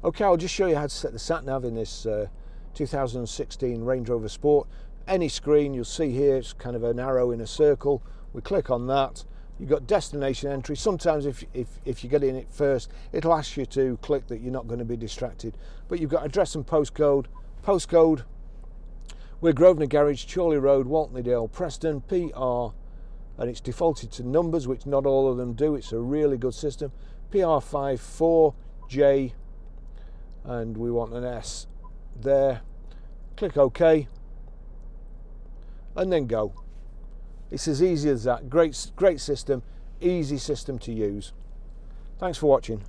Okay, I'll just show you how to set the sat-nav in this 2016 Range Rover Sport. Any screen you'll see here, it's kind of an arrow in a circle. We click on that. You've got destination entry. Sometimes if you get in it first, it'll ask you to click that you're not going to be distracted. But you've got address and postcode. Postcode, we're Grosvenor Garage, Chorley Road, Waltleydale, Preston, PR, and it's defaulted to numbers, which not all of them do. It's a really good system. PR54J, and we want an S there. Click OK, and then go. It's as easy as that. Great system, easy system to use. Thanks for watching.